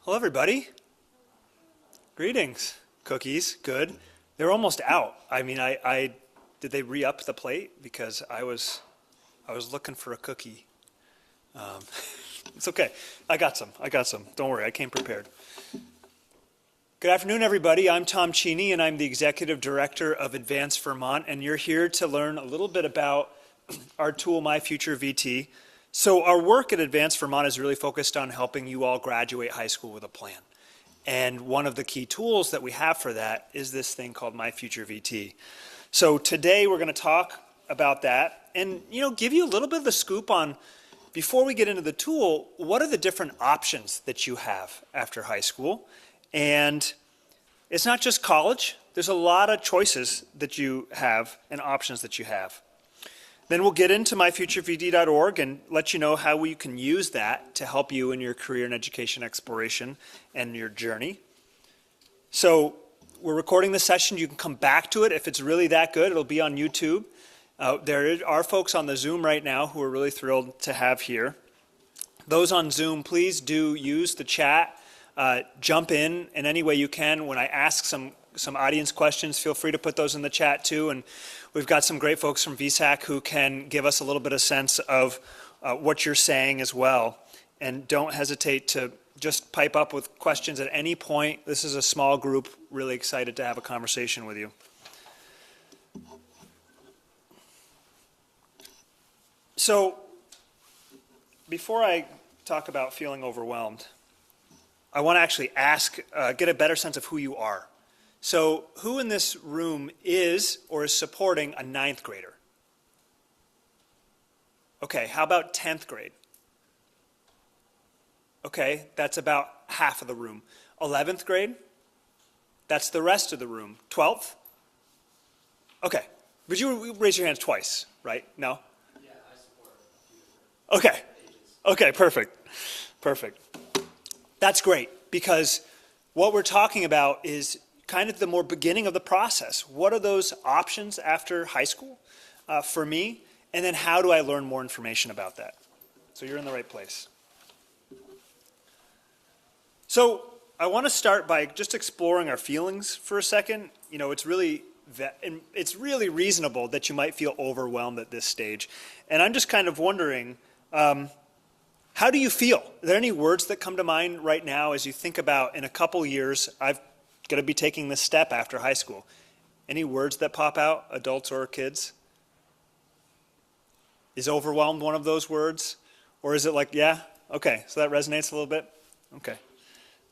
Hello, everybody. Greetings. Cookies, good. They're almost out. I mean, did they re-up the plate? Because I was looking for a cookie. It's okay. I got some. Don't worry, I came prepared. Good afternoon, everybody. I'm Tom Cheney, and I'm the Executive Director of Advanced Vermont, and you're here to learn a little bit about our tool, MyFutureVT. So our work at Advanced Vermont is really focused on helping you all graduate high school with a plan. And one of the key tools that we have for that is this thing called MyFutureVT. So today we're going to talk about that and, give you a little bit of the scoop on, before we get into the tool, what are the different options that you have after high school? And it's not just college. There's a lot of choices that you have and options that you have. Then we'll get into myfuturevt.org and let you know how you can use that to help you in your career and education exploration and your journey. So we're recording this session. You can come back to it if it's really that good. It'll be on YouTube. There are folks on the Zoom right now who are really thrilled to have here. Those on Zoom, please do use the chat. Jump in any way you can. When I ask some audience questions, feel free to put those in the chat too. And we've got some great folks from VSAC who can give us a little bit of sense of what you're saying as well. And don't hesitate to just pipe up with questions at any point. This is a small group, really excited to have a conversation with you. So before I talk about feeling overwhelmed, I want to actually get a better sense of who you are. So who in this room is or is supporting a 9th grader? Okay, how about 10th grade? Okay, that's about half of the room. 11th grade? That's the rest of the room. 12th? Okay, but you raise your hands twice, right? No? Yeah, I support a few different ages. Okay, perfect. That's great, because what we're talking about is kind of the more beginning of the process. What are those options after high school for me? And then how do I learn more information about that? So you're in the right place. So I want to start by just exploring our feelings for a second. It's really reasonable that you might feel overwhelmed at this stage. And I'm just kind of wondering, how do you feel? Are there any words that come to mind right now as you think about, in a couple years, I've going to be taking this step after high school? Any words that pop out, adults or kids? Is overwhelmed one of those words? Or is it like, yeah, okay, so that resonates a little bit? Okay.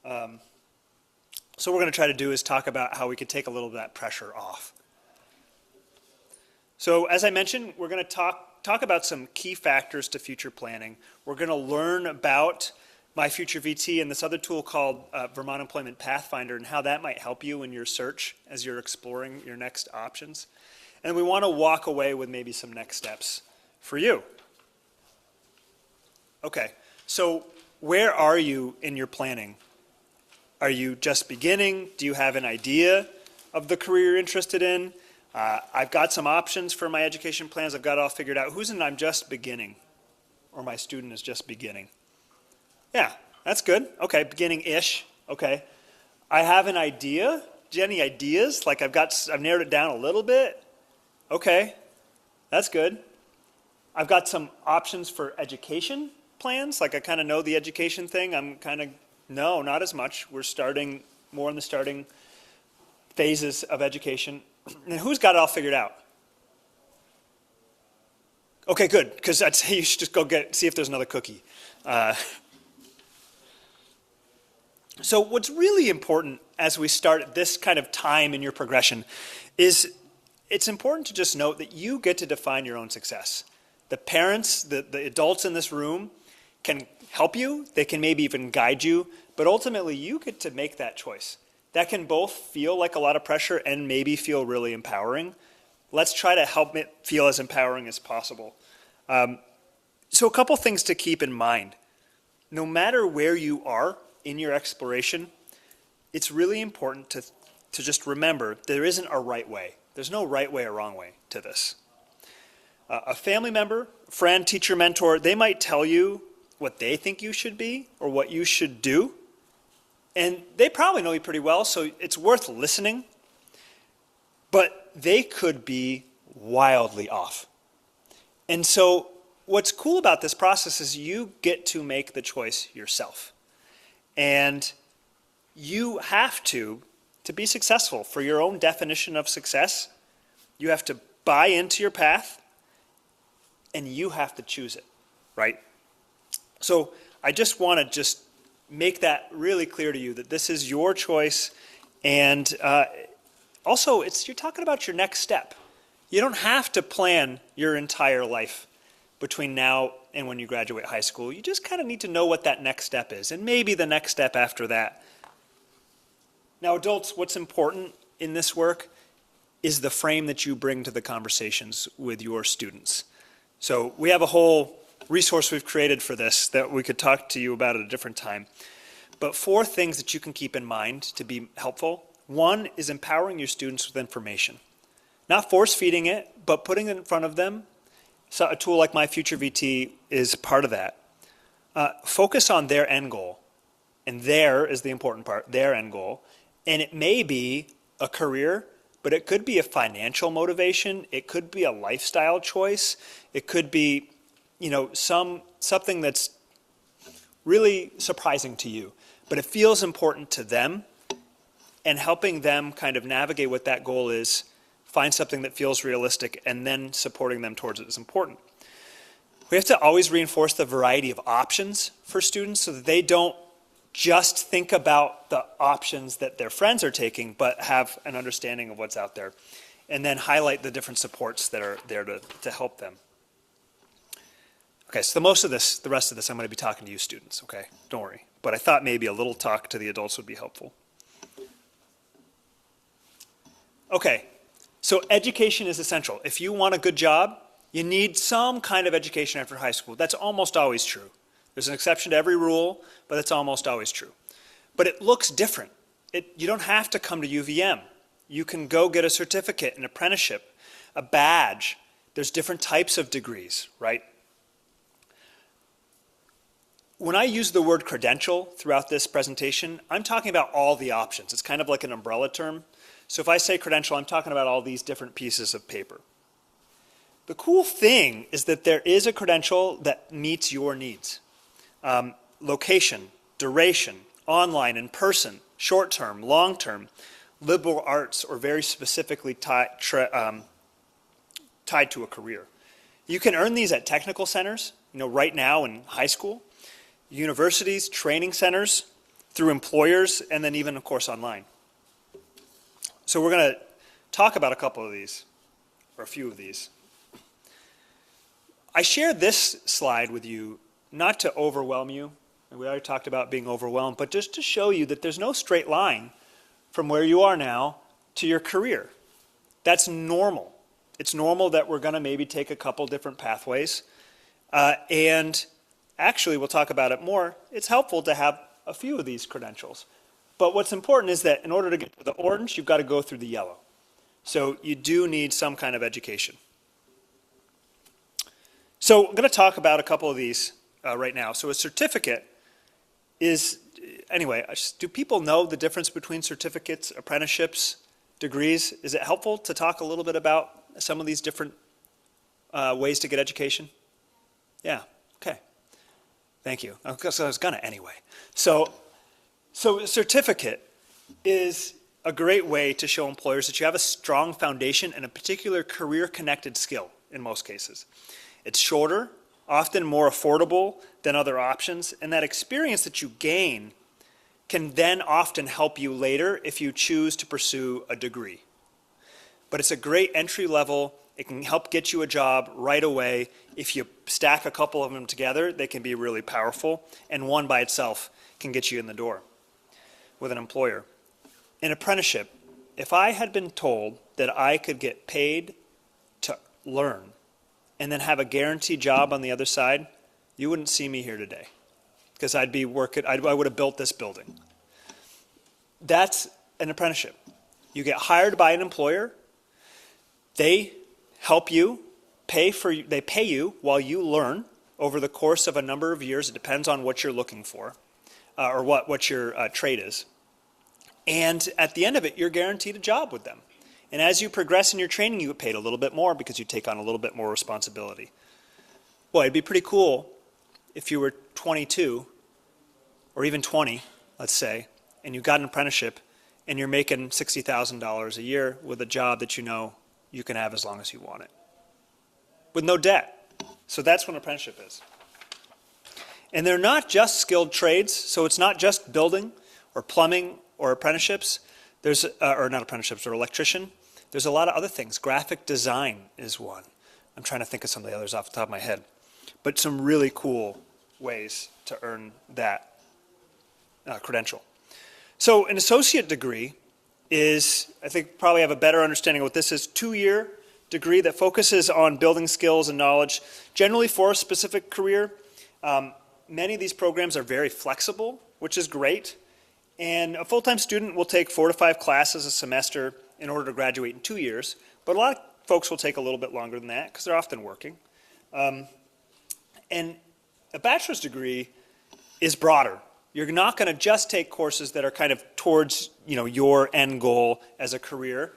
So what we're going to try to do is talk about how we could take a little of that pressure off. So as I mentioned, we're going to talk about some key factors to future planning. We're going to learn about MyFutureVT and this other tool called Vermont Employment Pathfinder and how that might help you in your search as you're exploring your next options. And we want to walk away with maybe some next steps for you. Okay, so where are you in your planning? Are you just beginning? Do you have an idea of the career you're interested in? I've got some options for my education plans. I've got it all figured out. Who's in I'm just beginning? Or my student is just beginning? Yeah, that's good. Okay, beginning-ish. Okay. I have an idea. Do you have any ideas? Like I've narrowed it down a little bit. Okay, that's good. I've got some options for education plans. Like I kind of know the education thing. No, not as much. We're starting more in the starting phases of education. And who's got it all figured out? Okay, good, because I'd say you should just go see if there's another cookie. So what's really important as we start this kind of time in your progression is it's important to just note that you get to define your own success. The parents, the adults in this room can help you. They can maybe even guide you. But ultimately, you get to make that choice. That can both feel like a lot of pressure and maybe feel really empowering. Let's try to help it feel as empowering as possible. So a couple things to keep in mind. No matter where you are in your exploration, it's really important to just remember there isn't a right way. There's no right way or wrong way to this. A family member, friend, teacher, mentor, they might tell you what they think you should be or what you should do. And they probably know you pretty well, so it's worth listening. But they could be wildly off. And so what's cool about this process is you get to make the choice yourself. And you have to be successful, for your own definition of success, you have to buy into your path, and you have to choose it, right? So I just want to make that really clear to you, that this is your choice. And also, you're talking about your next step. You don't have to plan your entire life between now and when you graduate high school. You just kind of need to know what that next step is, and maybe the next step after that. Now, adults, what's important in this work is the frame that you bring to the conversations with your students. So we have a whole resource we've created for this that we could talk to you about at a different time. But 4 things that you can keep in mind to be helpful. 1 is empowering your students with information. Not force-feeding it, but putting it in front of them. So a tool like MyFutureVT is part of that. Focus on their end goal. And there is the important part, their end goal. And it may be a career, but it could be a financial motivation. It could be a lifestyle choice. It could be, something that's really surprising to you. But it feels important to them, and helping them kind of navigate what that goal is, find something that feels realistic, and then supporting them towards it is important. We have to always reinforce the variety of options for students so that they don't just think about the options that their friends are taking, but have an understanding of what's out there, and then highlight the different supports that are there to help them. Okay, so the rest of this, I'm going to be talking to you students, okay? Don't worry. But I thought maybe a little talk to the adults would be helpful. Okay, so education is essential. If you want a good job, you need some kind of education after high school. That's almost always true. There's an exception to every rule, but it's almost always true. But it looks different. You don't have to come to UVM. You can go get a certificate, an apprenticeship, a badge. There's different types of degrees, right? When I use the word credential throughout this presentation, I'm talking about all the options. It's kind of like an umbrella term. So if I say credential, I'm talking about all these different pieces of paper. The cool thing is that there is a credential that meets your needs. Location, duration, online, in person, short-term, long-term, liberal arts, or very specifically tied to a career. You can earn these at technical centers, right now in high school, universities, training centers, through employers, and then even, of course, online. So we're going to talk about a couple of these, or a few of these. I shared this slide with you not to overwhelm you, and we already talked about being overwhelmed, but just to show you that there's no straight line from where you are now to your career. That's normal. It's normal that we're going to maybe take a couple different pathways, and actually, we'll talk about it more. It's helpful to have a few of these credentials. But what's important is that in order to get to the orange, you've got to go through the yellow. So you do need some kind of education. So I'm going to talk about a couple of these right now. So a certificate is, anyway, do people know the difference between certificates, apprenticeships, degrees? Is it helpful to talk a little bit about some of these different ways to get education? Yeah, okay. Thank you. I was going to anyway. So a certificate is a great way to show employers that you have a strong foundation and a particular career-connected skill in most cases. It's shorter, often more affordable than other options, and that experience that you gain can then often help you later if you choose to pursue a degree. But it's a great entry level. It can help get you a job right away. If you stack a couple of them together, they can be really powerful, and one by itself can get you in the door with an employer. An apprenticeship, if I had been told that I could get paid to learn and then have a guaranteed job on the other side, you wouldn't see me here today, because I'd be working, I would have built this building. That's an apprenticeship. You get hired by an employer. They help you, they pay you while you learn over the course of a number of years. It depends on what you're looking for, or what your trade is. And at the end of it, you're guaranteed a job with them. And as you progress in your training, you get paid a little bit more because you take on a little bit more responsibility. Boy, it'd be pretty cool if you were 22 or even 20, let's say, and you got an apprenticeship and you're making $60,000 a year with a job that you know you can have as long as you want it, with no debt. So that's what an apprenticeship is. And they're not just skilled trades, so it's not just building or plumbing or apprenticeships. There's, or not apprenticeships, or electrician. There's a lot of other things. Graphic design is one. I'm trying to think of some of the others off the top of my head. But some really cool ways to earn that credential. So an associate degree is, I think probably have a better understanding of what this is, 2-year degree that focuses on building skills and knowledge, generally for a specific career. Many of these programs are very flexible, which is great. And a full-time student will take 4 to 5 classes a semester in order to graduate in 2 years. But a lot of folks will take a little bit longer than that because they're often working. And a bachelor's degree is broader. You're not going to just take courses that are kind of towards, your end goal as a career.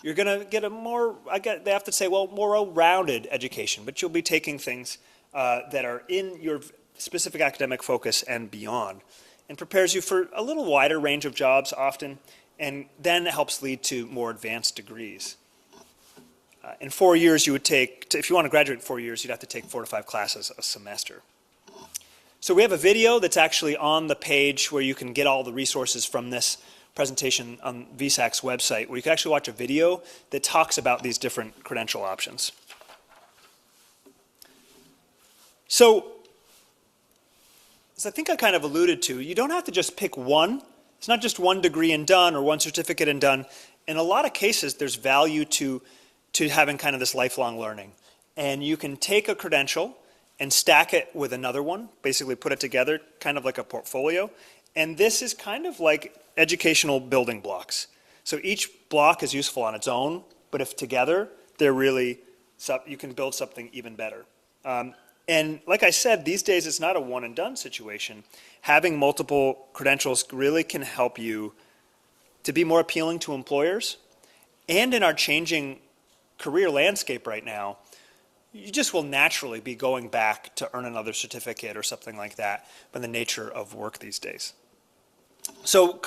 You're going to get a more, they have to say, well, more rounded education. But you'll be taking things that are in your specific academic focus and beyond, and prepares you for a little wider range of jobs often, and then it helps lead to more advanced degrees. In 4 years, you would take, if you want to graduate in 4 years, you'd have to take 4 to 5 classes a semester. So we have a video that's actually on the page where you can get all the resources from this presentation on VSAC's website, where you can actually watch a video that talks about these different credential options. So, as I think I kind of alluded to, you don't have to just pick one. It's not just one degree and done or one certificate and done. In a lot of cases, there's value to having kind of this lifelong learning. And you can take a credential and stack it with another one, basically put it together, kind of like a portfolio. And this is kind of like educational building blocks. So each block is useful on its own, but if together, they're really, you can build something even better. And like I said, these days it's not a one and done situation. Having multiple credentials really can help you to be more appealing to employers. And in our changing career landscape right now, you just will naturally be going back to earn another certificate or something like that by the nature of work these days. So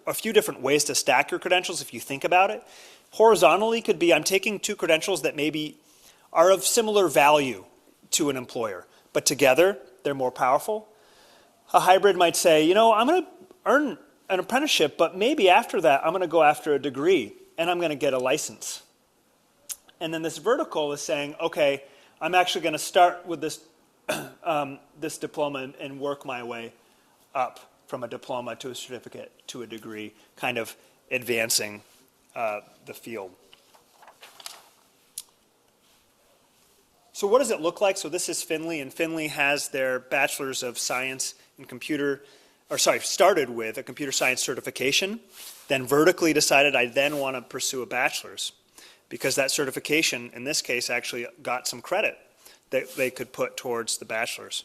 a few different ways to stack your credentials if you think about it. Horizontally could be, I'm taking 2 credentials that maybe are of similar value to an employer, but together they're more powerful. A hybrid might say, I'm going to earn an apprenticeship, but maybe after that I'm going to go after a degree and I'm going to get a license. And then this vertical is saying, okay, I'm actually going to start with this, this diploma and work my way up from a diploma to a certificate to a degree, kind of advancing the field. So what does it look like? So this is Findlay, and Findlay has their Bachelor's of Science in started with a computer science certification, then vertically decided I then want to pursue a bachelor's, because that certification, in this case, actually got some credit that they could put towards the bachelor's.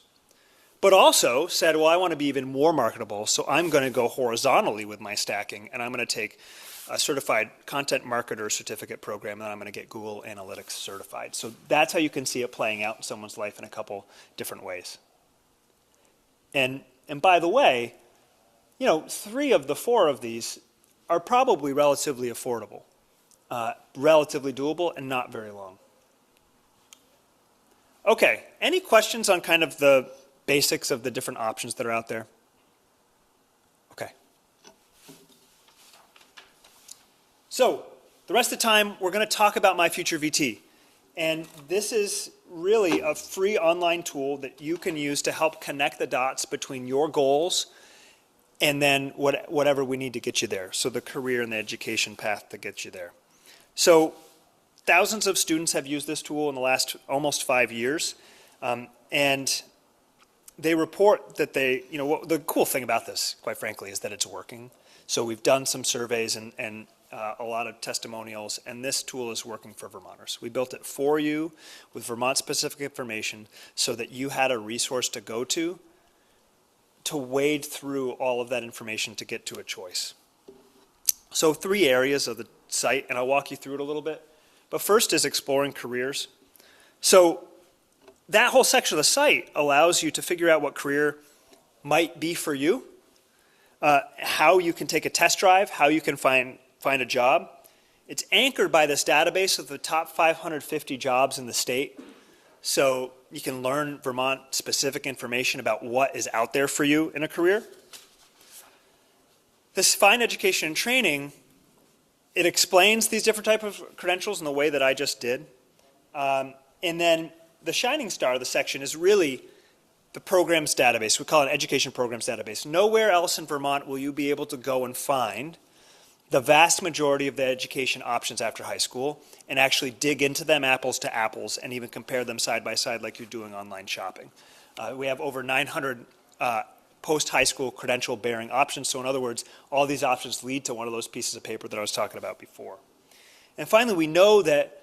But also said, well, I want to be even more marketable, so I'm going to go horizontally with my stacking, and I'm going to take a certified content marketer certificate program, and I'm going to get Google Analytics certified. So that's how you can see it playing out in someone's life in a couple different ways. And by the way, 3 of the 4 of these are probably relatively affordable, relatively doable, and not very long. Okay, any questions on kind of the basics of the different options that are out there? Okay. So, the rest of the time, we're going to talk about MyFutureVT. And this is really a free online tool that you can use to help connect the dots between your goals and then whatever we need to get you there. So the career and the education path to get you there. So thousands of students have used this tool in the last almost 5 years. And they report that the cool thing about this, quite frankly, is that it's working. So we've done some surveys and a lot of testimonials, and this tool is working for Vermonters. We built it for you with Vermont-specific information so that you had a resource to go to wade through all of that information to get to a choice. So 3 areas of the site, and I'll walk you through it a little bit. But first is exploring careers. So that whole section of the site allows you to figure out what career might be for you, how you can take a test drive, how you can find a job. It's anchored by this database of the top 550 jobs in the state. So you can learn Vermont-specific information about what is out there for you in a career. This Find Education and Training, it explains these different types of credentials in the way that I just did. And then the shining star of the section is really the programs database. We call it an education programs database. Nowhere else in Vermont will you be able to go and find the vast majority of the education options after high school and actually dig into them apples to apples and even compare them side by side like you're doing online shopping. We have over 900 post-high school credential-bearing options. So in other words, all these options lead to one of those pieces of paper that I was talking about before. And finally, we know that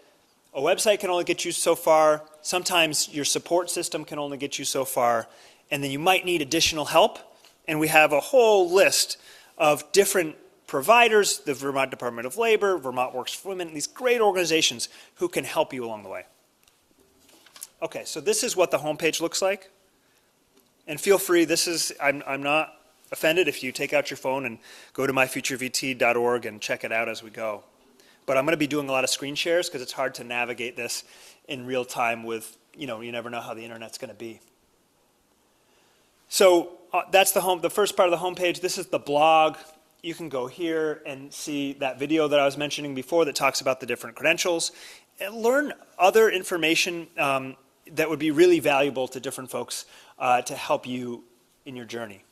a website can only get you so far. Sometimes your support system can only get you so far. And then you might need additional help. And we have a whole list of different providers, the Vermont Department of Labor, Vermont Works for Women, these great organizations who can help you along the way. Okay, so this is what the homepage looks like. And feel free, I'm not offended if you take out your phone and go to MyFutureVT.org and check it out as we go. But I'm going to be doing a lot of screen shares because it's hard to navigate this in real time with, you never know how the internet's going to be. So that's the first part of the homepage. This is the blog. You can go here and see that video that I was mentioning before that talks about the different credentials and learn other information that would be really valuable to different folks to help you in your journey.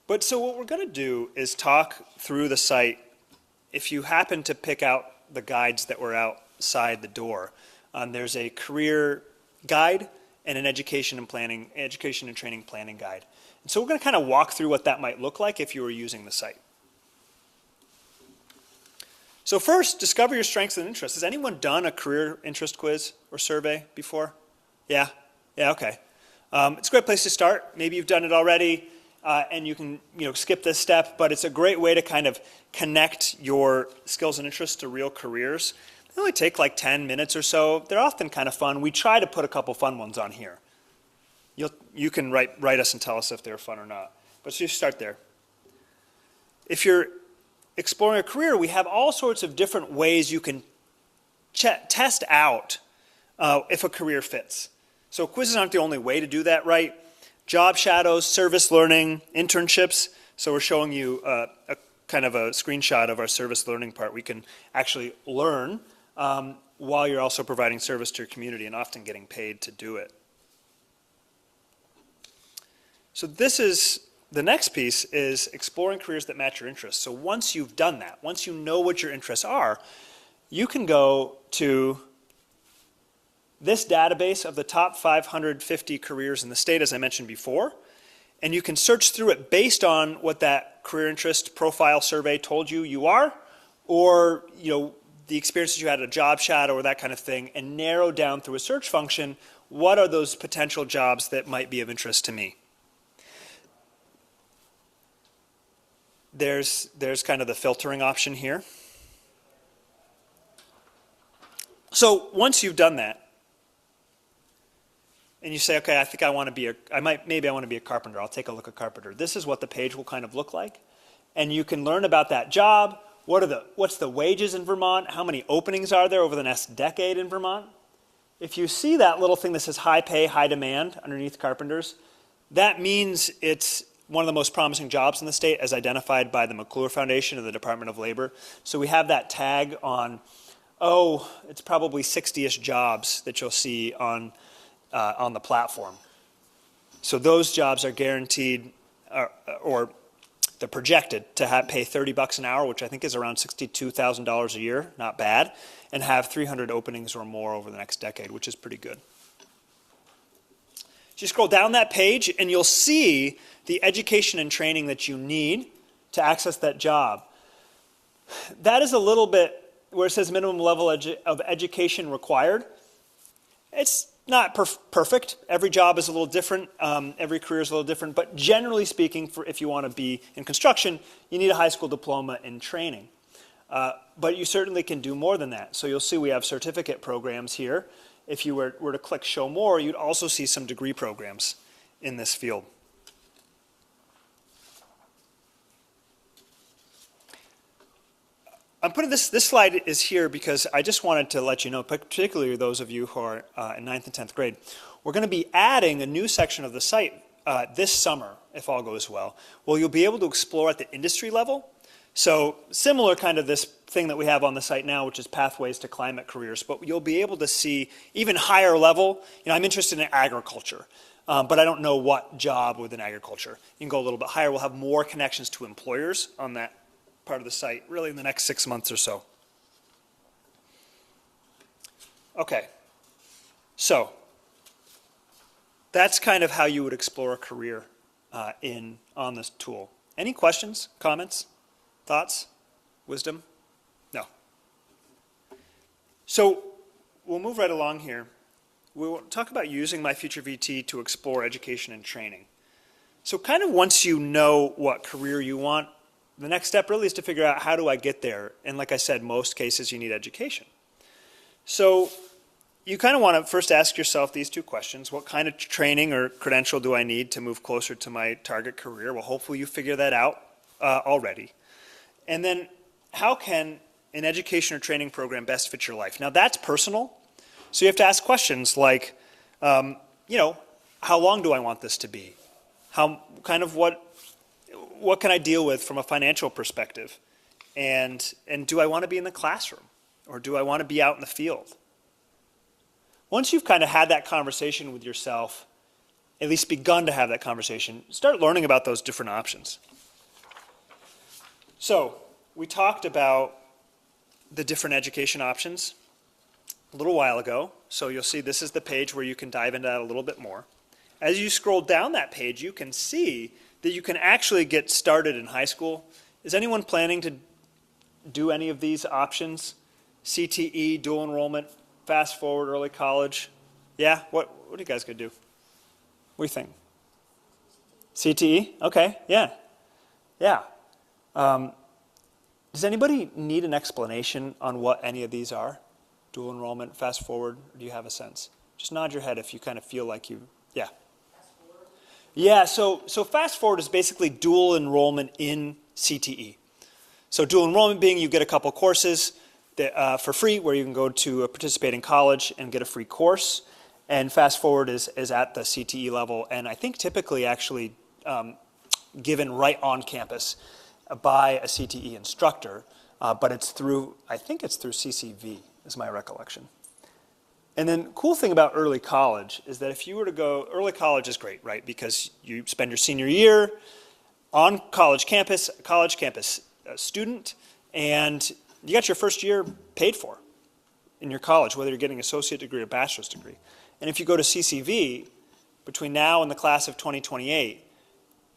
But so what we're going to do is talk through the site. If you happen to pick out the guides that were outside the door, there's a career guide and an education and training planning guide. And so we're going to kind of walk through what that might look like if you were using the site. So first, discover your strengths and interests. Has anyone done a career interest quiz or survey before? Yeah? Yeah, okay. It's a great place to start. Maybe you've done it already. And you can skip this step, but it's a great way to kind of connect your skills and interests to real careers. They only take like 10 minutes or so. They're often kind of fun. We try to put a couple fun ones on here. You can write us and tell us if they're fun or not. But so you start there. If you're exploring a career, we have all sorts of different ways you can test out if a career fits. So quizzes aren't the only way to do that, right? Job shadows, service learning, internships. So we're showing you a kind of a screenshot of our service learning part. We can actually learn while you're also providing service to your community and often getting paid to do it. So the next piece is exploring careers that match your interests. So once you've done that, once you know what your interests are, you can go to this database of the top 550 careers in the state, as I mentioned before, and you can search through it based on what that career interest profile survey told you are, or the experiences you had at a job shadow or that kind of thing, and narrow down through a search function what are those potential jobs that might be of interest to me. There's kind of the filtering option here. So once you've done that, and you say, okay, I think I want to be maybe I want to be a carpenter. I'll take a look at carpenter. This is what the page will kind of look like. And you can learn about that job. What's the wages in Vermont? How many openings are there over the next decade in Vermont? If you see that little thing that says high pay, high demand underneath carpenters, that means it's one of the most promising jobs in the state as identified by the McClure Foundation and the Department of Labor. So we have that tag on, it's probably 60-ish jobs that you'll see on the platform. So those jobs are guaranteed, or they're projected to pay $30 an hour, which I think is around $62,000 a year, not bad, and have 300 openings or more over the next decade, which is pretty good. So you scroll down that page and you'll see the education and training that you need to access that job. That is a little bit where it says minimum level of education required. It's not perfect. Every job is a little different. Every career is a little different. But generally speaking, if you want to be in construction, you need a high school diploma in training. But you certainly can do more than that. So you'll see we have certificate programs here. If you were to click Show More, you'd also see some degree programs in this field. I'm putting this slide is here because I just wanted to let you know, particularly those of you who are in 9th and 10th grade, we're going to be adding a new section of the site this summer, if all goes well, where you'll be able to explore at the industry level. So similar kind of this thing that we have on the site now, which is Pathways to Climate Careers, but you'll be able to see even higher level. You know, I'm interested in agriculture, but I don't know what job within agriculture. You can go a little bit higher. We'll have more connections to employers on that part of the site, really in the next 6 months or so. Okay, so that's kind of how you would explore a career on this tool. Any questions, comments, thoughts, wisdom? No. So we'll move right along here. We'll talk about using MyFutureVT to explore education and training. So kind of once you know what career you want, the next step really is to figure out how do I get there. And like I said, most cases you need education. So you kind of want to first ask yourself these two questions. What kind of training or credential do I need to move closer to my target career? Well, hopefully you figure that out already. And then how can an education or training program best fit your life? Now that's personal. So you have to ask questions like, you know, how long do I want this to be? What can I deal with from a financial perspective? And do I want to be in the classroom? Or do I want to be out in the field? Once you've kind of had that conversation with yourself, at least begun to have that conversation, start learning about those different options. So we talked about the different education options a little while ago. So you'll see this is the page where you can dive into that a little bit more. As you scroll down that page, you can see that you can actually get started in high school. Is anyone planning to do any of these options? CTE, dual enrollment, fast forward, early college? Yeah? What are you guys going to do? What do you think? CTE? Okay, yeah. Yeah. Does anybody need an explanation on what any of these are? Dual enrollment, fast forward, or do you have a sense? Just nod your head if you kind of feel like you, yeah. Yeah, so fast forward is basically dual enrollment in CTE. So dual enrollment being you get a couple courses that, for free where you can go to participate in college and get a free course. And fast forward is at the CTE level, and I think typically actually given right on campus by a CTE instructor, but it's through, I think it's through CCV is my recollection. And then cool thing about early college is that if you were to go, early college is great, right? Because you spend your senior year on college campus student, and you got your first year paid for in your college, whether you're getting an associate degree or bachelor's degree. And if you go to CCV, between now and the class of 2028,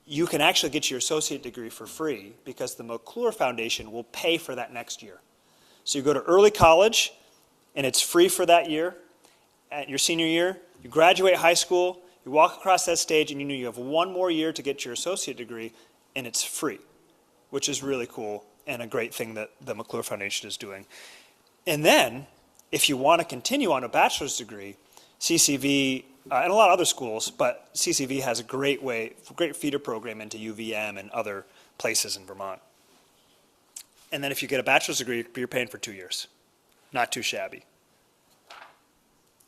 you can actually get your associate degree for free because the McClure Foundation will pay for that next year. So you go to early college, and it's free for that year. At your senior year, you graduate high school, you walk across that stage, and you know you have one more year to get your associate degree, and it's free, which is really cool and a great thing that the McClure Foundation is doing. And then, if you want to continue on a bachelor's degree, CCV, and a lot of other schools, but CCV has a great feeder program into UVM and other places in Vermont. And then if you get a bachelor's degree, you're paying for 2 years. Not too shabby.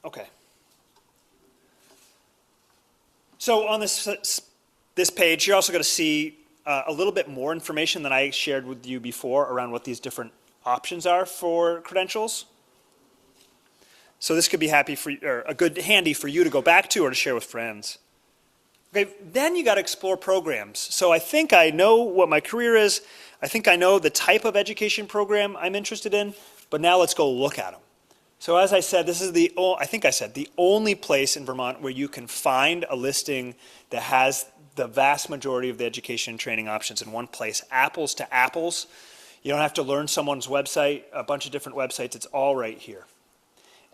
Okay. So on this page, you're also going to see a little bit more information than I shared with you before around what these different options are for credentials. So this could be handy for you to go back to or to share with friends. Okay, then you got to explore programs. So I think I know what my career is. I think I know the type of education program I'm interested in, but now let's go look at them. So as I said, this is the only place in Vermont where you can find a listing that has the vast majority of the education and training options in one place, apples to apples. You don't have to learn someone's website, a bunch of different websites. It's all right here.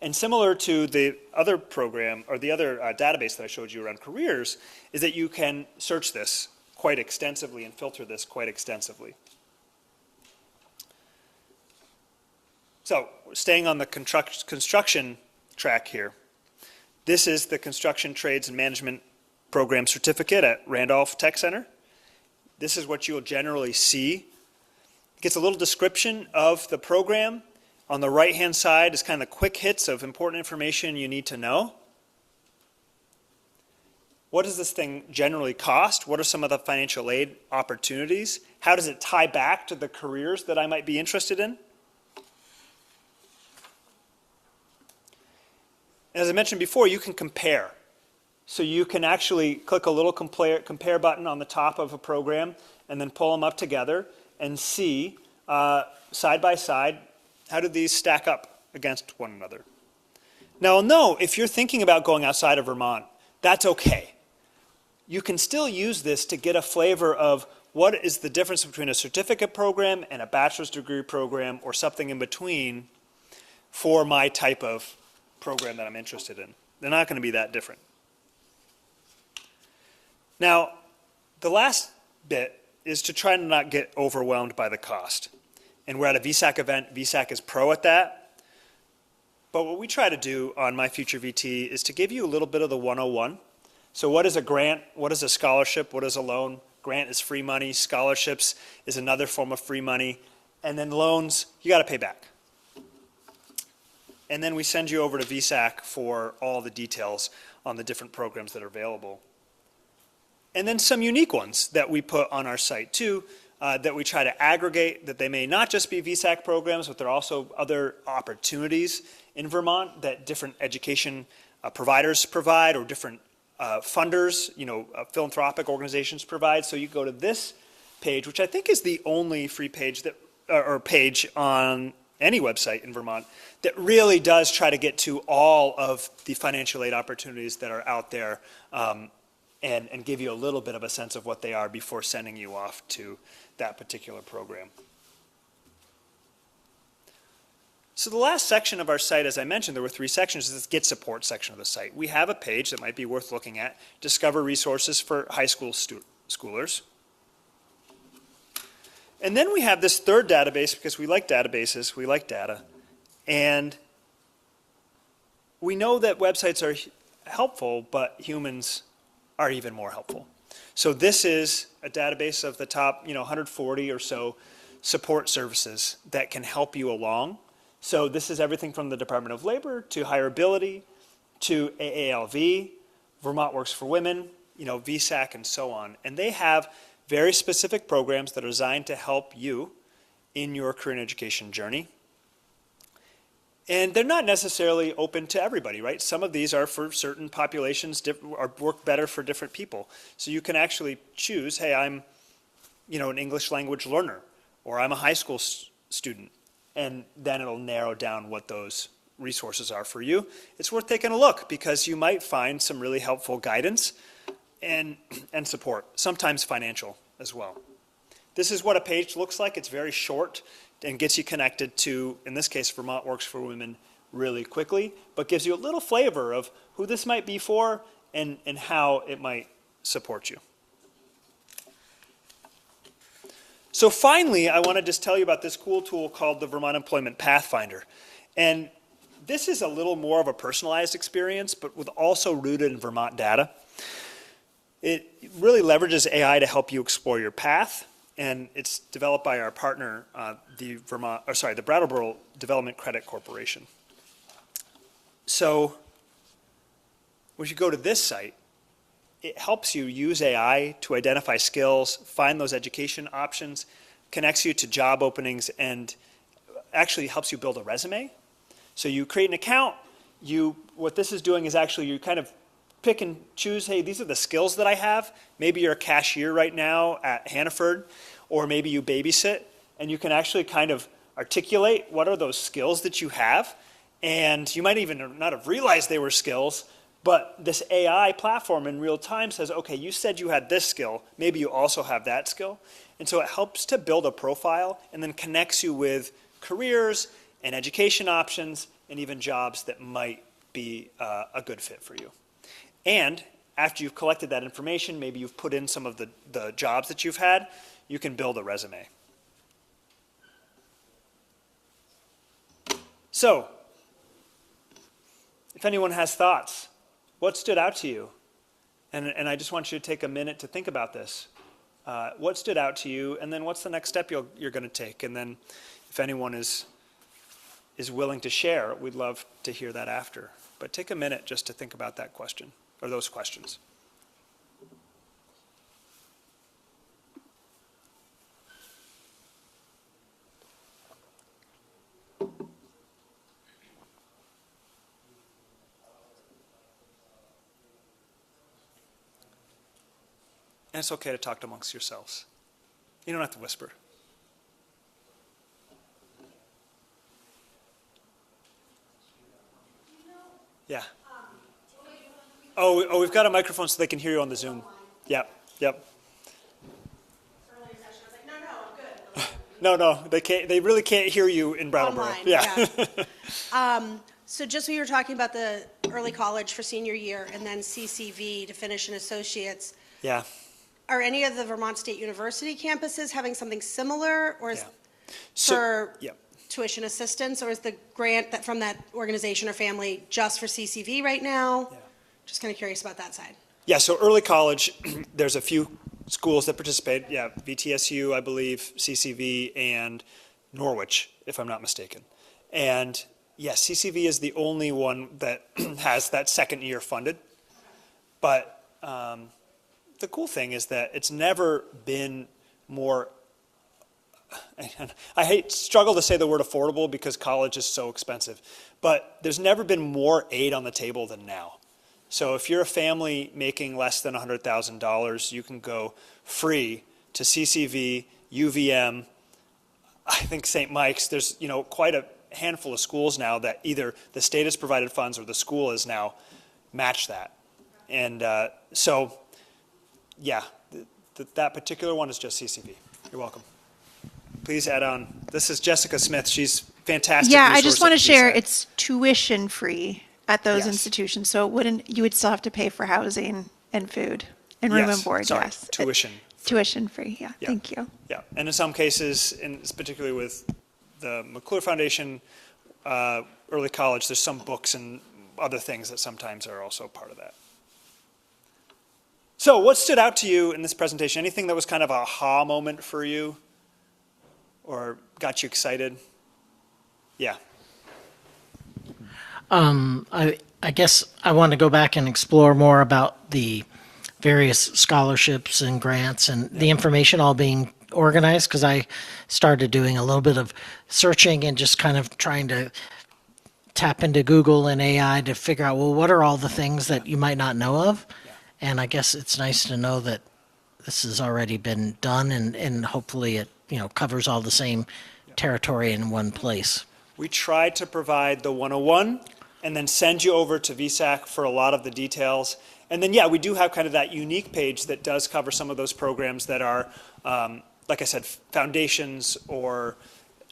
And similar to the other program, or the other database that I showed you around careers, is that you can search this quite extensively and filter this quite extensively. So, staying on the construction track here, this is the Construction Trades and Management Program Certificate at Randolph Tech Center. This is what you'll generally see. It gets a little description of the program. On the right-hand side is kind of quick hits of important information you need to know. What does this thing generally cost? What are some of the financial aid opportunities? How does it tie back to the careers that I might be interested in? As I mentioned before, you can compare. So you can actually click a little compare button on the top of a program and then pull them up together and see side by side, how do these stack up against one another? Now, no, if you're thinking about going outside of Vermont, that's okay. You can still use this to get a flavor of what is the difference between a certificate program and a bachelor's degree program or something in between for my type of program that I'm interested in. They're not going to be that different. Now, the last bit is to try to not get overwhelmed by the cost. And we're at a VSAC event. VSAC is pro at that. But what we try to do on MyFutureVT is to give you a little bit of the 101. So what is a grant? What is a scholarship? What is a loan? Grant is free money. Scholarships is another form of free money. And then loans, you got to pay back. And then we send you over to VSAC for all the details on the different programs that are available. And then some unique ones that we put on our site too, that we try to aggregate, that they may not just be VSAC programs, but there are also other opportunities in Vermont that different education providers provide, or different funders, philanthropic organizations provide. So you go to this page, which I think is the only free page that, or page on any website in Vermont that really does try to get to all of the financial aid opportunities that are out there, and give you a little bit of a sense of what they are before sending you off to that particular program. So the last section of our site, as I mentioned, there were 3 sections, is this Get Support section of the site. We have a page that might be worth looking at, Discover Resources for High School Schoolers. And then we have this third database, because we like databases, we like data, and we know that websites are helpful, but humans are even more helpful. So this is a database of the top 140 or so support services that can help you along. So this is everything from the Department of Labor to Hireability to AALV, Vermont Works for Women, VSAC, and so on. And they have very specific programs that are designed to help you in your career and education journey. And they're not necessarily open to everybody, right? Some of these are for certain populations, or work better for different people. So you can actually choose, hey, I'm an English language learner, or I'm a high school student, and then it'll narrow down what those resources are for you. It's worth taking a look, because you might find some really helpful guidance and support, sometimes financial as well. This is what a page looks like. It's very short and gets you connected to, in this case, Vermont Works for Women really quickly, but gives you a little flavor of who this might be for and how it might support you. So finally, I want to just tell you about this cool tool called the Vermont Employment Pathfinder. And this is a little more of a personalized experience, but with also rooted in Vermont data. It really leverages AI to help you explore your path, and it's developed by our partner, the Brattleboro Development Credit Corporation. So, when you go to this site, it helps you use AI to identify skills, find those education options, connects you to job openings, and actually helps you build a resume. So you create an account. What this is doing is actually you kind of pick and choose, hey, these are the skills that I have. Maybe you're a cashier right now at Hannaford, or maybe you babysit, and you can actually kind of articulate what are those skills that you have. And you might even not have realized they were skills, but this AI platform in real time says, okay, you said you had this skill, maybe you also have that skill. And so it helps to build a profile and then connects you with careers and education options and even jobs that might be a good fit for you. And after you've collected that information, maybe you've put in some of the jobs that you've had, you can build a resume. So, if anyone has thoughts, what stood out to you? And I just want you to take a minute to think about this. What stood out to you, and then what's the next step you're going to take? And then if anyone is willing to share, we'd love to hear that after. But take a minute just to think about that question, or those questions. And it's okay to talk amongst yourselves. You don't have to whisper. Yeah. Oh, we've got a microphone so they can hear you on the Zoom. Yep. Earlier session, I was like, no, I'm good. No, they can't. They really can't hear you in Brattleboro. Online, Yeah. So just so you were talking about the early college for senior year and then CCV to finish an associate's, Yeah. are any of the Vermont State University campuses having something similar, or is Yeah. So, for yep. tuition assistance, or is the grant that from that organization or family just for CCV right now? Yeah. Just kind of curious about that side. Yeah, so early college, there's a few schools that participate. Yeah, VTSU, I believe, CCV, and Norwich, if I'm not mistaken. And yes, CCV is the only one that has that second year funded. But the cool thing is that it's never been more, I struggle to say the word affordable because college is so expensive, but there's never been more aid on the table than now. So if you're a family making less than $100,000, you can go free to CCV, UVM, I think St. Mike's. There's quite a handful of schools now that either the state has provided funds or the school has now matched that. And so, yeah, that particular one is just CCV. You're welcome. Please add on. This is Jessica Smith. She's fantastic. Yeah, I just want to share VSAC. it's tuition free at those Yes. institutions. So you would still have to pay for housing and food and room Yes, and board. sorry, Yes. tuition. Tuition free. Yeah. Yeah. Thank you. Yeah, and in some cases, and particularly with the McClure Foundation, early college, there's some books and other things that sometimes are also part of that. So what stood out to you in this presentation? Anything that was kind of a aha moment for you or got you excited? Yeah. I guess I want to go back and explore more about the various scholarships and grants and the information all being organized, because I started doing a little bit of searching and just kind of trying to tap into Google and AI to figure out, well, what are all the things that you might not know of? And I guess it's nice to know that this has already been done, and hopefully it covers all the same territory in one place. We tried to provide the 101 and then send you over to VSAC for a lot of the details. And then, yeah, we do have kind of that unique page that does cover some of those programs that are, like I said, foundations or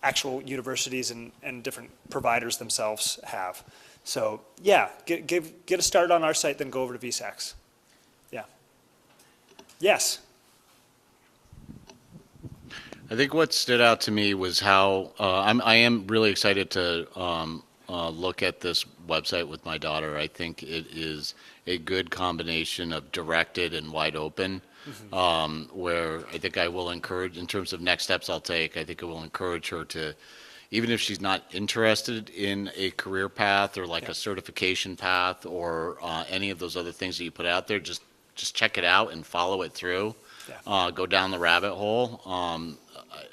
actual universities and different providers themselves have. So, yeah, get a start on our site, then go over to VSAC's. Yeah. Yes. I think what stood out to me was how I am really excited to look at this website with my daughter. I think it is a good combination of directed and wide open, where I think I will encourage, in terms of next steps I'll take, I think it will encourage her to, even if she's not interested in a career path or like a certification path or any of those other things that you put out there, just check it out and follow it through. Go down the rabbit hole.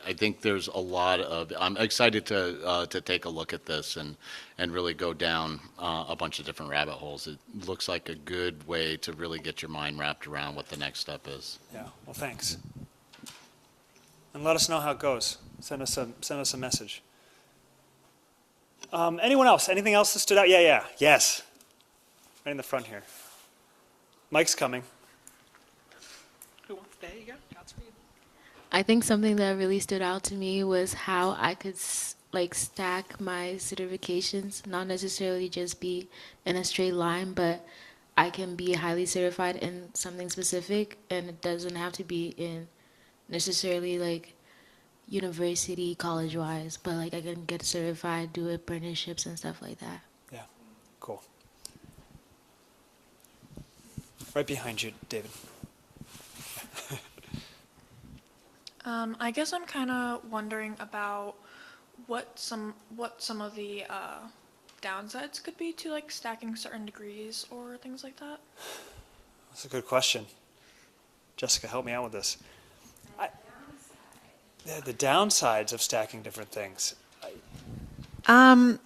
I think there's a lot of. I'm excited to take a look at this and really go down a bunch of different rabbit holes. It looks like a good way to really get your mind wrapped around what the next step is. Yeah. Well, thanks. And let us know how it goes. Send us a message. Anyone else? Anything else that stood out? Yeah. Yes. Right in the front here. Mike's coming. Who wants? There you go. Godspeed. I think something that really stood out to me was how I could stack my certifications, not necessarily just be in a straight line, but I can be highly certified in something specific, and it doesn't have to be in necessarily like university, college wise, but like I can get certified, do apprenticeships and stuff like that. Yeah, cool. Right behind you, David. I guess I'm kind of wondering about what some of the downsides could be to like stacking certain degrees or things like that. That's a good question. Jessica, help me out with this. Yeah, the downsides of stacking different things. I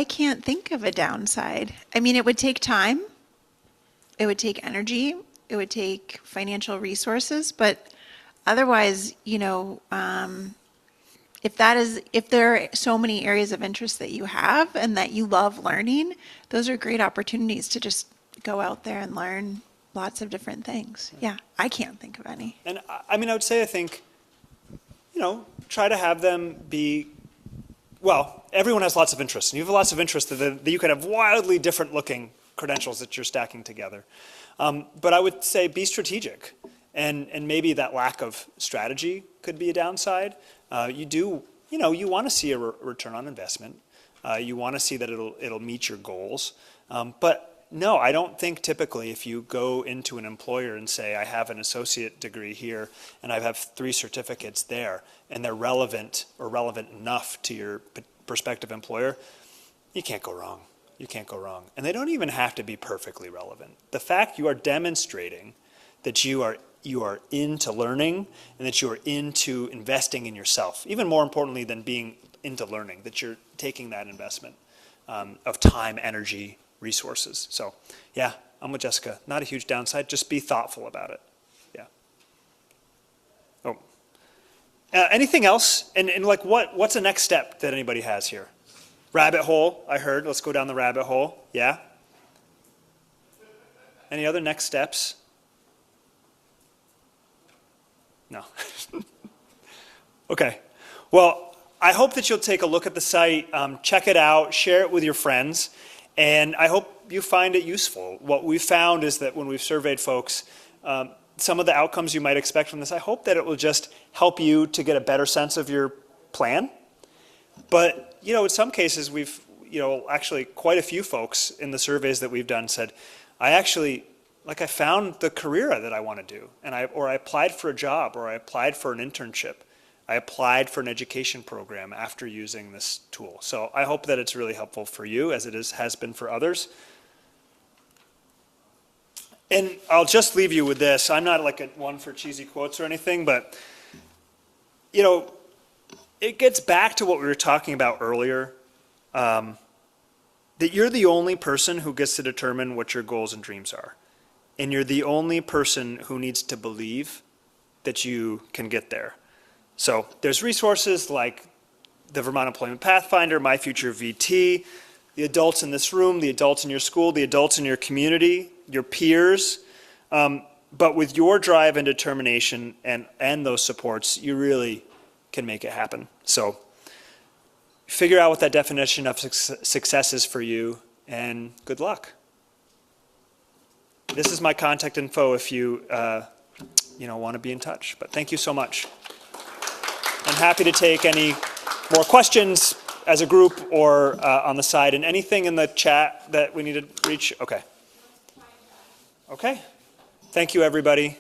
can't think of a downside. I mean, it would take time. It would take energy. It would take financial resources, but otherwise, if there are so many areas of interest that you have and that you love learning, those are great opportunities to just go out there and learn lots of different things. Yeah, I can't think of any. And I would say, I think, try to have them be, well, everyone has lots of interests. And you have lots of interests that you could have wildly different looking credentials that you're stacking together. But I would say be strategic. And maybe that lack of strategy could be a downside. You want to see a return on investment. You want to see that it'll meet your goals. But no, I don't think typically if you go into an employer and say, I have an associate degree here and I have 3 certificates there and they're relevant or relevant enough to your prospective employer, you can't go wrong. You can't go wrong. And they don't even have to be perfectly relevant. The fact you are demonstrating that you are into learning and that you are into investing in yourself, even more importantly than being into learning, that you're taking that investment of time, energy, resources. So yeah, I'm with Jessica. Not a huge downside. Just be thoughtful about it. Yeah. Oh. Anything else? And like what's the next step that anybody has here? Rabbit hole, I heard. Let's go down the rabbit hole. Yeah? Any other next steps? No. Okay. Well, I hope that you'll take a look at the site, check it out, share it with your friends, and I hope you find it useful. What we've found is that when we've surveyed folks, some of the outcomes you might expect from this, I hope that it will just help you to get a better sense of your plan. But, in some cases we've, actually quite a few folks in the surveys that we've done said, I found the career that I want to do, and I applied for a job, or I applied for an internship. I applied for an education program after using this tool. So I hope that it's really helpful for you as it has been for others. And I'll just leave you with this. I'm not like one for cheesy quotes or anything, but it gets back to what we were talking about earlier, that you're the only person who gets to determine what your goals and dreams are. And you're the only person who needs to believe that you can get there. So there's resources like the Vermont Employment Pathfinder, MyFutureVT, the adults in this room, the adults in your school, the adults in your community, your peers. But with your drive and determination and those supports, you really can make it happen. So figure out what that definition of success is for you, and good luck. This is my contact info if you want to be in touch. But thank you so much. I'm happy to take any more questions as a group or on the side, and anything in the chat that we need to reach. Okay. Okay. Thank you, everybody.